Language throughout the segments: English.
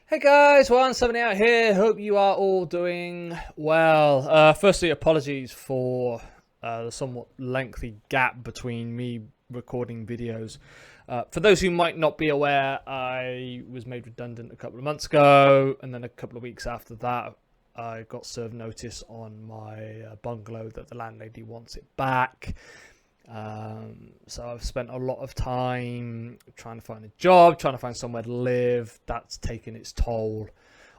Hey guys, 170 out here. Hope you are all doing well. Firstly, apologies for the somewhat lengthy gap between me recording videos. For those who might not be aware, I was made redundant a couple of months ago, and then a couple of weeks after that, I got served notice on my bungalow that the landlady wants it back. So I've spent a lot of time trying to find a job, trying to find somewhere to live. That's taken its toll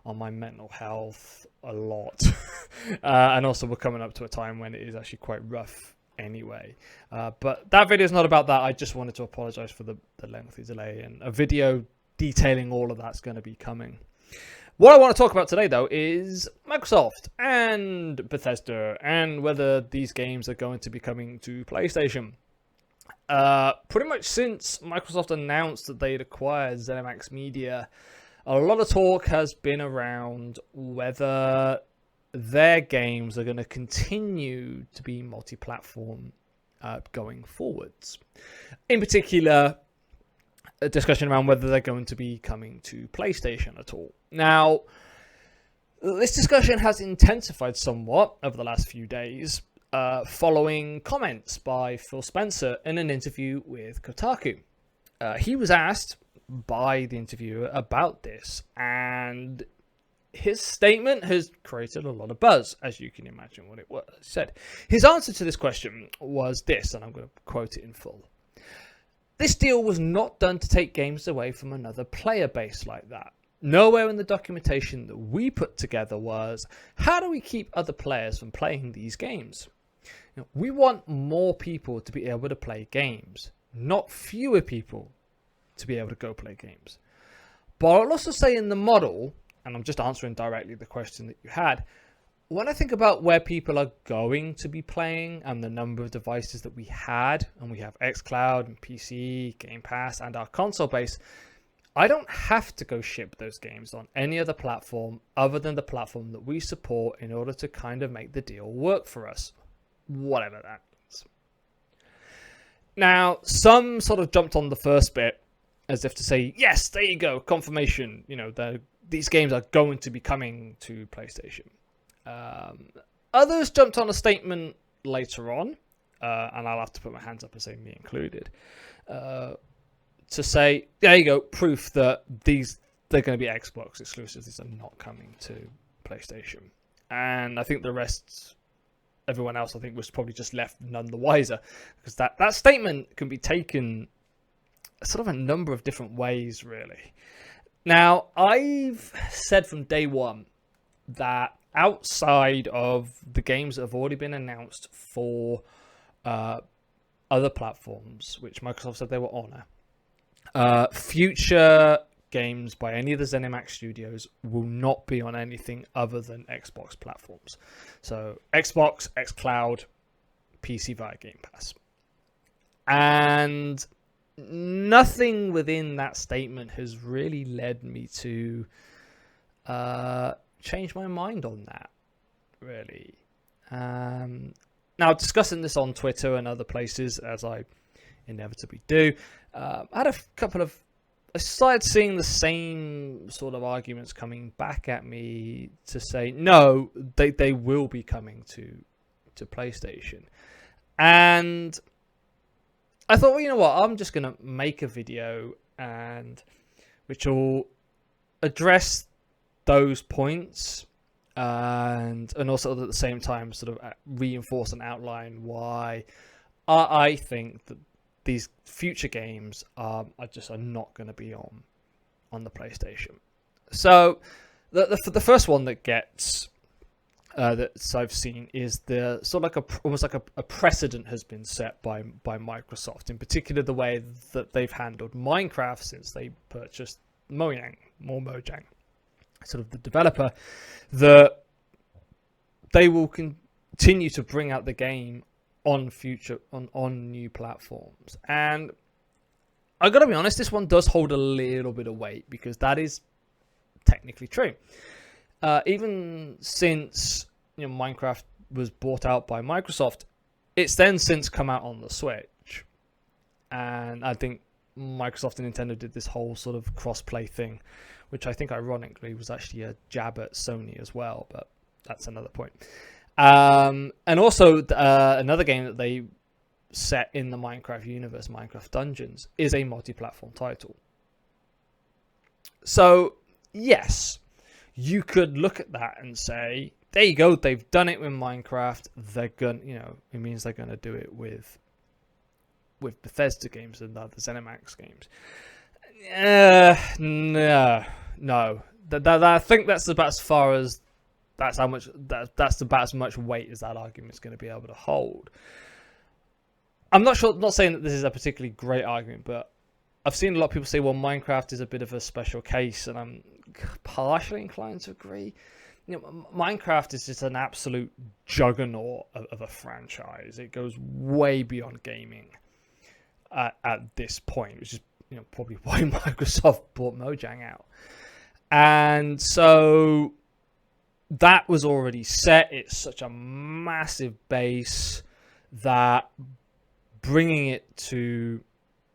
on my mental health a lot. And also we're coming up to a time when it is actually quite rough anyway. But that video is not about that. I just wanted to apologize for the lengthy delay, and a video detailing all of that's going to be coming. What I want to talk about today, though, is Microsoft and Bethesda and whether these games are going to be coming to PlayStation. Pretty much since Microsoft announced that they'd acquired ZeniMax Media, a lot of talk has been around whether their games are going to continue to be multi-platform going forwards. In particular, a discussion around whether they're going to be coming to PlayStation at all. Now, this discussion has intensified somewhat over the last few days, following comments by Phil Spencer in an interview with Kotaku. He was asked by the interviewer about this, and his statement has created a lot of buzz, as you can imagine what it was said. His answer to this question was this, and I'm going to quote it in full. This deal was not done to take games away from another player base like that. Nowhere in the documentation that we put together was, how do we keep other players from playing these games? We want more people to be able to play games, not fewer people to be able to go play games. But I'll also say in the model, and I'm just answering directly the question that you had, when I think about where people are going to be playing and the number of devices that we had, and we have xCloud and PC, Game Pass, and our console base, I don't have to go ship those games on any other platform other than the platform that we support in order to kind of make the deal work for us, whatever that means. Now, some sort of jumped on the first bit as if to say, yes, there you go, confirmation, these games are going to be coming to PlayStation. Others jumped on a statement later on, and I'll have to put my hands up and say me included, to say, there you go, proof that they're going to be Xbox exclusives. These are not coming to PlayStation. And I think the rest, everyone else, I think was probably just left none the wiser, because that statement can be taken sort of a number of different ways, really. Now, I've said from day one that outside of the games that have already been announced for other platforms, which Microsoft said they will honor, future games by any of the ZeniMax studios will not be on anything other than Xbox platforms. So Xbox, xCloud, PC via Game Pass. And nothing within that statement has really led me to change my mind on that, really. Now, discussing this on Twitter and other places, as I inevitably do, I had a couple of... I started seeing the same sort of arguments coming back at me to say, no, they will be coming to PlayStation. And I thought, well, you know what, I'm just going to make a video which will address those points and also at the same time sort of reinforce and outline why I think that these future games are not going to be on the PlayStation. So the first one that gets that I've seen is the sort of like almost like a precedent has been set by Microsoft, in particular the way that they've handled Minecraft since they purchased Mojang, sort of the developer, that they will continue to bring out the game on new platforms. And I gotta be honest, this one does hold a little bit of weight, because that is technically true. Even since Minecraft was bought out by Microsoft, it's then since come out on the Switch, and I think Microsoft and Nintendo did this whole sort of cross-play thing, which I think ironically was actually a jab at Sony as well, but that's another point. And also another game that they set in the Minecraft universe, Minecraft Dungeons, is a multi-platform title. So yes, you could look at that and say, there you go, they've done it with Minecraft. They're gonna, it means they're gonna do it with Bethesda games and the other ZeniMax games. No. I think that's about as far as that's about as much weight as that argument's going to be able to hold. I'm not saying that this is a particularly great argument, but I've seen a lot of people say, well, Minecraft is a bit of a special case, and I'm partially inclined to agree. Minecraft is just an absolute juggernaut of a franchise. It goes way beyond gaming at this point, which is probably why Microsoft bought Mojang out. And so that was already set. It's such a massive base that bringing it to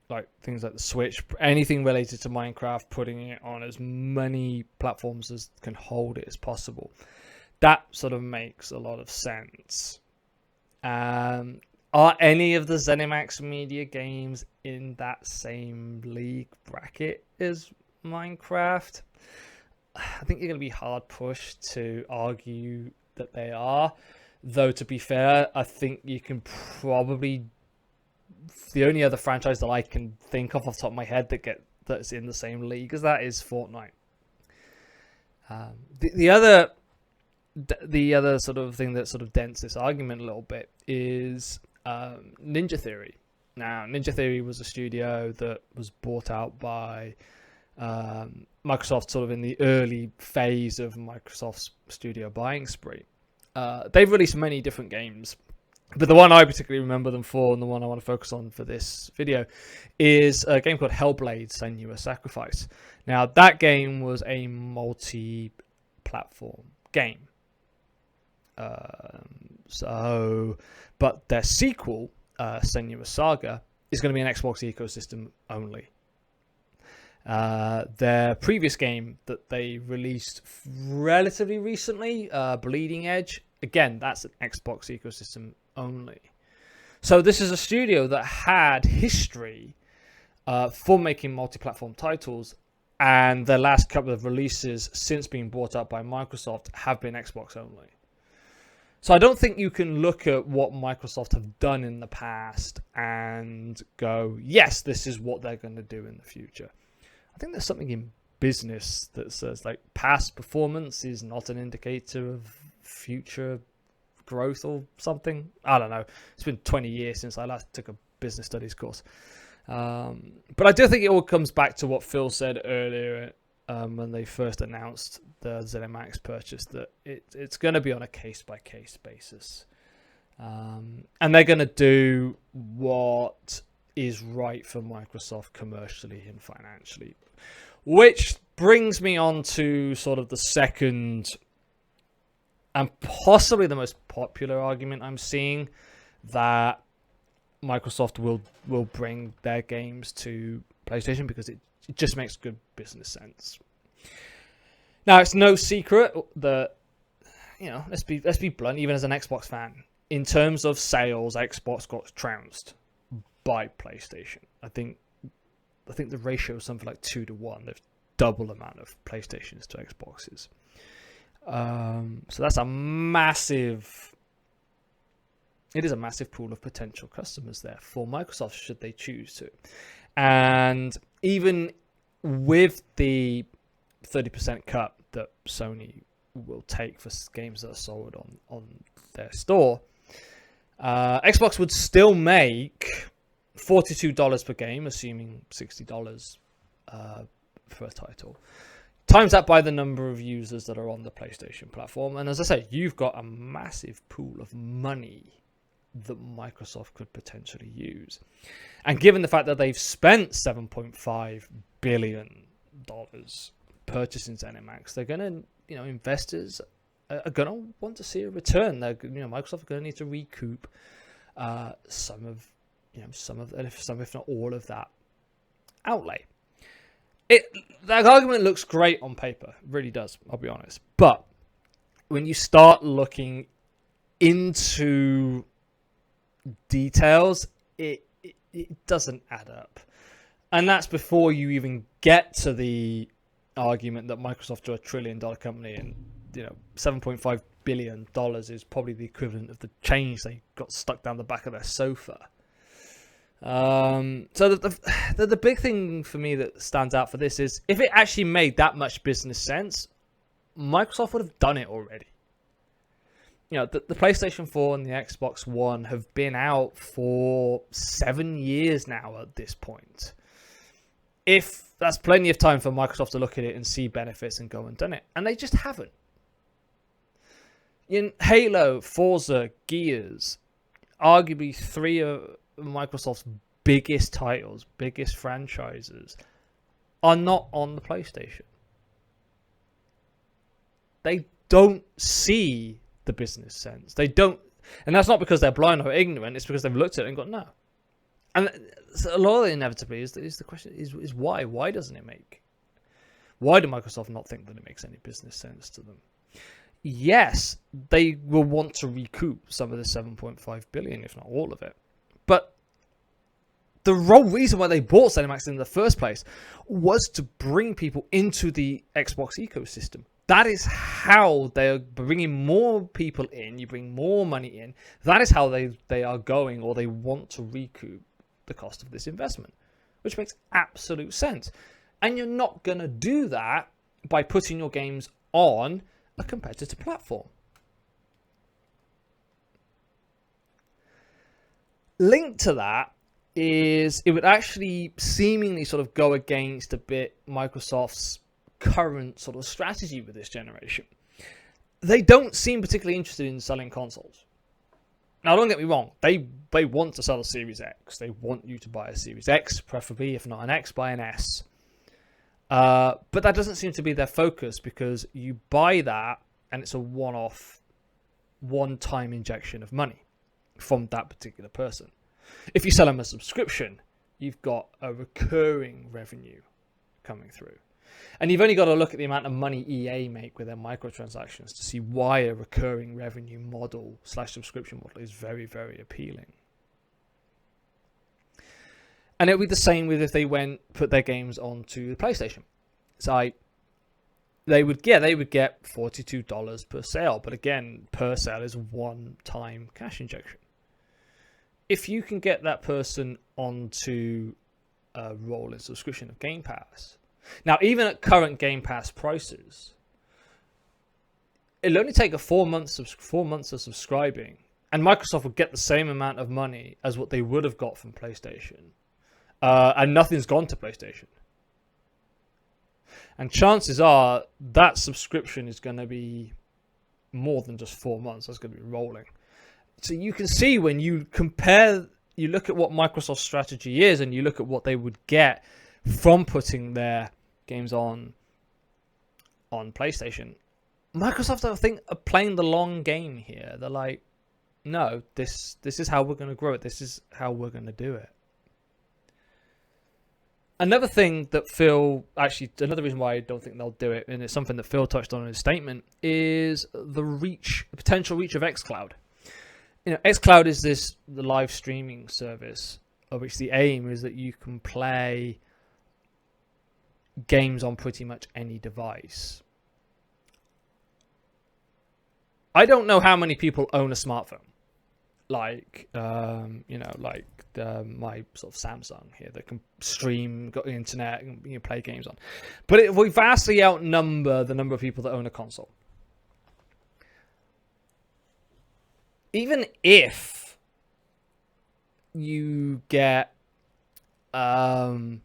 like things like the Switch, anything related to Minecraft, putting it on as many platforms as can hold it as possible, that sort of makes a lot of sense. Are any of the ZeniMax Media games in that same league bracket as Minecraft? I think you're going to be hard pushed to argue that they are. Though, to be fair, I think you can probably... The only other franchise that I can think of off the top of my head that's in the same league as that is Fortnite. The other sort of thing that sort of dents this argument a little bit is Ninja Theory. Now, Ninja Theory was a studio that was bought out by Microsoft sort of in the early phase of Microsoft's studio buying spree. They've released many different games, but the one I particularly remember them for, and the one I want to focus on for this video, is a game called Hellblade: Senua's Sacrifice. Now, that game was a multi-platform game. But their sequel, Senua's Saga, is going to be an Xbox ecosystem only. Their previous game that they released relatively recently, Bleeding Edge, again, that's an Xbox ecosystem only. So this is a studio that had history for making multi-platform titles, and their last couple of releases since being bought up by Microsoft have been Xbox only. So I don't think you can look at what Microsoft have done in the past and go, yes, this is what they're going to do in the future. I think there's something in business that says like past performance is not an indicator of future growth or something. I don't know. It's been 20 years since I last took a business studies course. But I do think it all comes back to what Phil said earlier when they first announced the ZeniMax purchase, that it's going to be on a case-by-case basis. And they're going to do what is right for Microsoft commercially and financially. Which brings me on to sort of the second and possibly the most popular argument I'm seeing, that Microsoft will bring their games to PlayStation because it just makes good business sense. Now, it's no secret that, let's be blunt, even as an Xbox fan, in terms of sales, Xbox got trounced by PlayStation. I think the ratio is something like 2-1. There's double amount of PlayStations to Xboxes. So that's a massive... It is a massive pool of potential customers there for Microsoft, should they choose to. And even with the 30% cut that Sony will take for games that are sold on their store, Xbox would still make $42 per game, assuming $60 for a title. Times that by the number of users that are on the PlayStation platform. And as I say, you've got a massive pool of money that Microsoft could potentially use. And given the fact that they've spent $7.5 billion purchasing ZeniMax, they're going to, investors are going to want to see a return. Microsoft are going to need to recoup some, if not all of that outlay. That argument looks great on paper, it really does, I'll be honest. But when you start looking into details, it doesn't add up. And that's before you even get to the argument that Microsoft are a $1 trillion company, and $7.5 billion is probably the equivalent of the change they got stuck down the back of their sofa. So the big thing for me that stands out for this is, if it actually made that much business sense, Microsoft would have done it already. The PlayStation 4 and the Xbox One have been out for 7 years now at this point. If that's plenty of time for Microsoft to look at it and see benefits and go and done it, and they just haven't. In Halo, Forza, Gears, arguably three of Microsoft's biggest titles, biggest franchises, are not on the PlayStation. They don't see the business sense. They don't, and that's not because they're blind or ignorant. It's because they've looked at it and gone, no. And a lot of it inevitably is the question is why? Why doesn't it make? Why do Microsoft not think that it makes any business sense to them? Yes, they will want to recoup some of the 7.5 billion, if not all of it. But the whole reason why they bought ZeniMax in the first place was to bring people into the Xbox ecosystem. That is how they're bringing more people in. You bring more money in. That is how they are going, or they want to recoup the cost of this investment, which makes absolute sense. And you're not going to do that by putting your games on a competitor platform. Linked to that is, it would actually seemingly sort of go against a bit Microsoft's current sort of strategy with this generation. They don't seem particularly interested in selling consoles. Now, don't get me wrong, they want to sell a Series X. They want you to buy a Series X, preferably. If not an X, buy an S. But that doesn't seem to be their focus, because you buy that and it's a one-off, one-time injection of money from that particular person. If you sell them a subscription, you've got a recurring revenue coming through. And you've only got to look at the amount of money EA make with their microtransactions to see why a recurring revenue model / subscription model is very, very appealing. And it would be the same with if they put their games onto the PlayStation. So they would get $42 per sale, but again, per sale is one-time cash injection. If you can get that person onto a rolling subscription of Game Pass, now even at current Game Pass prices, it'll only take 4 months of subscribing, and Microsoft would get the same amount of money as what they would have got from PlayStation. And nothing's gone to PlayStation. And chances are that subscription is going to be more than just 4 months. That's going to be rolling. So you can see, when you compare, you look at what Microsoft's strategy is, and you look at what they would get from putting their games on PlayStation. Microsoft, I think, are playing the long game here. They're like, no, this is how we're going to grow it. This is how we're going to do it. Another thing that another reason why I don't think they'll do it, and it's something that Phil touched on in his statement, is the potential reach of xCloud. xCloud is the live streaming service, of which the aim is that you can play games on pretty much any device. I don't know how many people own a smartphone, like my sort of Samsung here, that can stream, got the internet, and play games on. But it will vastly outnumber the number of people that own a console. Even if you get, even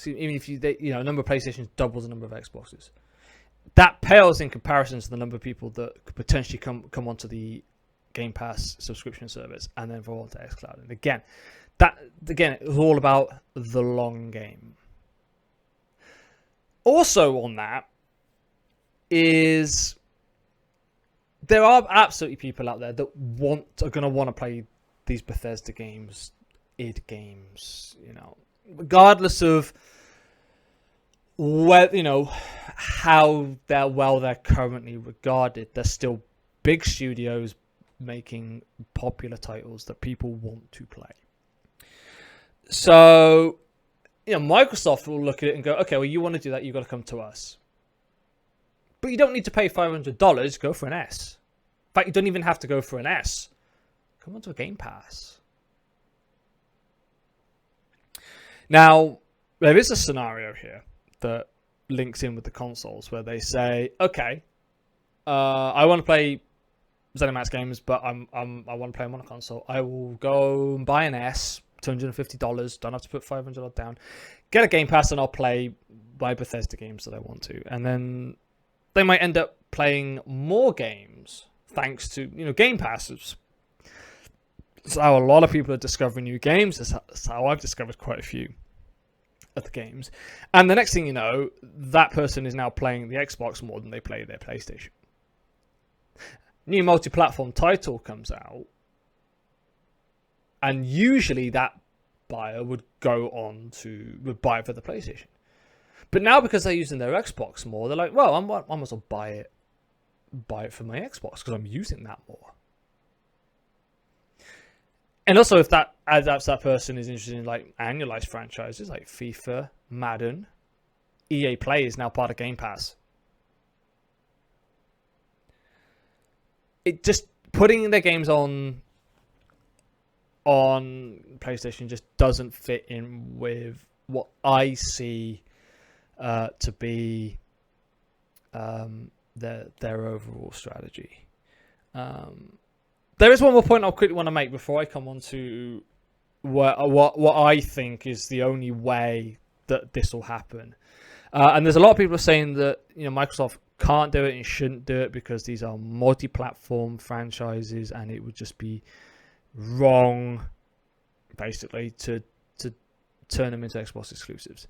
if a number of PlayStations doubles the number of Xboxes, that pales in comparison to the number of people that could potentially come onto the Game Pass subscription service and then go on to xCloud. And again, it's all about the long game. Also on that is, there are absolutely people out there that are going to want to play these Bethesda games, id games, regardless of where, how they're currently regarded, they're still big studios making popular titles that people want to play. So, Microsoft will look at it and go, okay, well, you want to do that, you've got to come to us. But you don't need to pay $500, go for an S. In fact, you don't even have to go for an S. Come onto a Game Pass. Now, there is a scenario here that links in with the consoles where they say, okay, I want to play ZeniMax games, but I want to play them on a console. I will go and buy an S, $250, don't have to put $500 down, get a Game Pass, and I'll play my Bethesda games that I want to. And then they might end up playing more games thanks to, Game Passes. That's how a lot of people are discovering new games. That's how I've discovered quite a few of the games. And the next thing you know, that person is now playing the Xbox more than they play their PlayStation. New multi-platform title comes out, and usually that buyer would go on would buy it for the PlayStation. But now, because they're using their Xbox more, they're like, well, I might as well buy it for my Xbox because I'm using that more. And also, if that person is interested in like annualized franchises like FIFA, Madden, EA Play is now part of Game Pass. It just putting their games on PlayStation just doesn't fit in with what I see to be their overall strategy. There is one more point I quickly want to make before I come on to what I think is the only way that this will happen. And there's a lot of people saying that Microsoft can't do it and shouldn't do it because these are multi-platform franchises, and it would just be wrong, basically, to turn them into Xbox exclusives.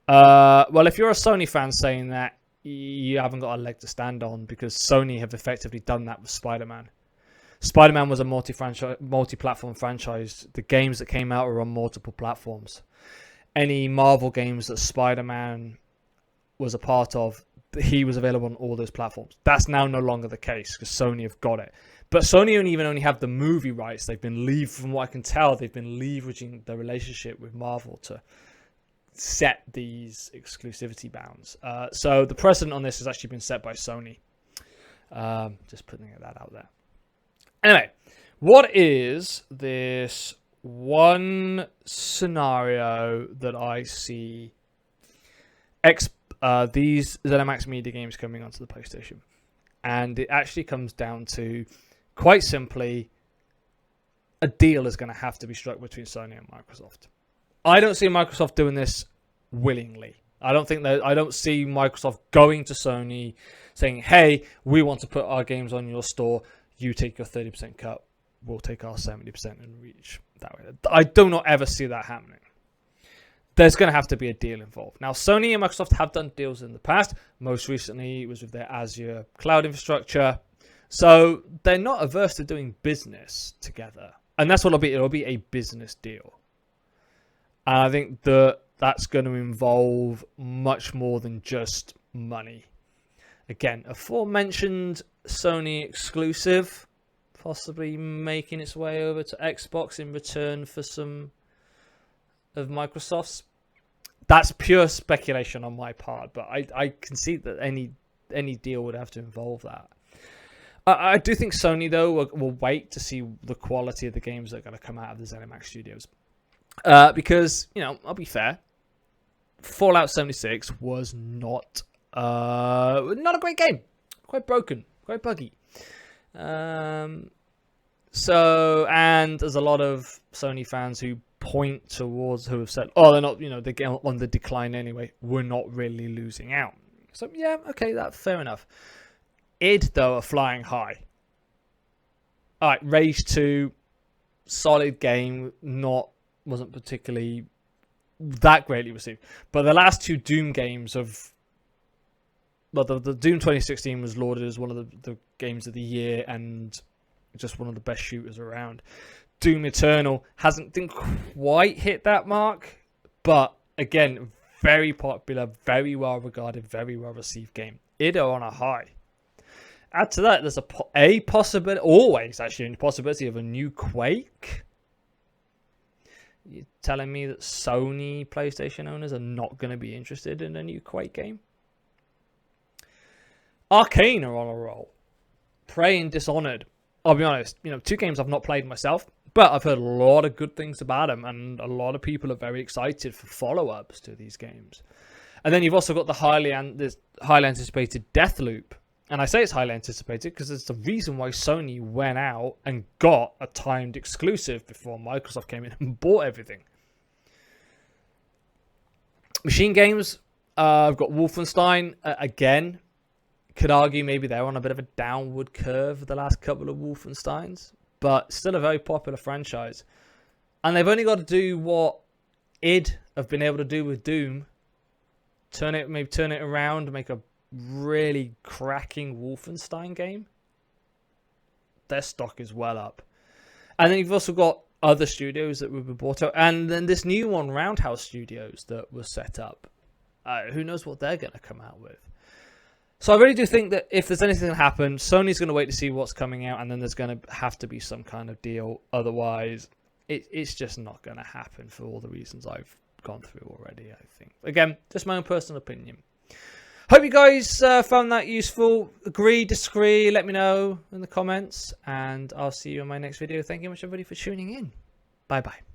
Well, if you're a Sony fan saying that, you haven't got a leg to stand on, because Sony have effectively done that with Spider-Man. Spider-Man was a multi-platform franchise. The games that came out were on multiple platforms. Any Marvel games that Spider-Man was a part of, he was available on all those platforms. That's now no longer the case because Sony have got it. But Sony only have the movie rights. From what I can tell, they've been leveraging the relationship with Marvel to set these exclusivity bounds. So the precedent on this has actually been set by Sony. Just putting that out there. Anyway, what is this one scenario that I see these ZeniMax Media games coming onto the PlayStation? And it actually comes down to, quite simply, a deal is going to have to be struck between Sony and Microsoft. I don't see Microsoft doing this willingly. I don't see Microsoft going to Sony saying, hey, we want to put our games on your store. You take your 30% cut. We'll take our 70% and reach that way. I do not ever see that happening. There's going to have to be a deal involved. Now, Sony and Microsoft have done deals in the past. Most recently, it was with their Azure cloud infrastructure. So they're not averse to doing business together. And that's what it'll be. It'll be a business deal. And I think that's going to involve much more than just money. Again, aforementioned Sony exclusive, possibly making its way over to Xbox in return for some of Microsoft's. That's pure speculation on my part, but I can see that any deal would have to involve that. I do think Sony, though, will wait to see the quality of the games that are going to come out of the ZeniMax studios. Because, I'll be fair, Fallout 76 was not a great game. Quite broken, quite buggy. And there's a lot of Sony fans who point towards, who have said, they're not, they get on the decline anyway. We're not really losing out. So yeah, okay, that's fair enough. id, though, are flying high. All right, Rage 2, solid game, wasn't particularly that greatly received. But the last two Doom games the Doom 2016 was lauded as one of the games of the year and just one of the best shooters around. Doom Eternal didn't quite hit that mark, But again, very popular, very well regarded, very well received game. Id are on a high. Add to that, there's a possibility, always actually, a possibility of a new Quake. You're telling me that Sony PlayStation owners are not going to be interested in a new Quake game? Arcane are on a roll. Prey and Dishonored. I'll be honest, 2 games I've not played myself, but I've heard a lot of good things about them, and a lot of people are very excited for follow-ups to these games. And then you've also got the highly anticipated Deathloop. And I say it's highly anticipated because it's the reason why Sony went out and got a timed exclusive before Microsoft came in and bought everything. Machine Games, I've got Wolfenstein. Again, could argue maybe they're on a bit of a downward curve the last couple of Wolfensteins, but still a very popular franchise. And they've only got to do what id have been able to do with Doom. Turn it around, make a really cracking Wolfenstein game. Their stock is well up. And then you've also got other studios that were bought out, and then this new one, Roundhouse Studios, that was set up. Who knows what they're going to come out with. So I really do think that if there's anything that happens, Sony's going to wait to see what's coming out, and then there's going to have to be some kind of deal. Otherwise, it's just not going to happen for all the reasons I've gone through already, I think. Again, just my own personal opinion. Hope you guys found that useful. Agree, disagree, let me know in the comments. And I'll see you in my next video. Thank you much, everybody, for tuning in. Bye-bye.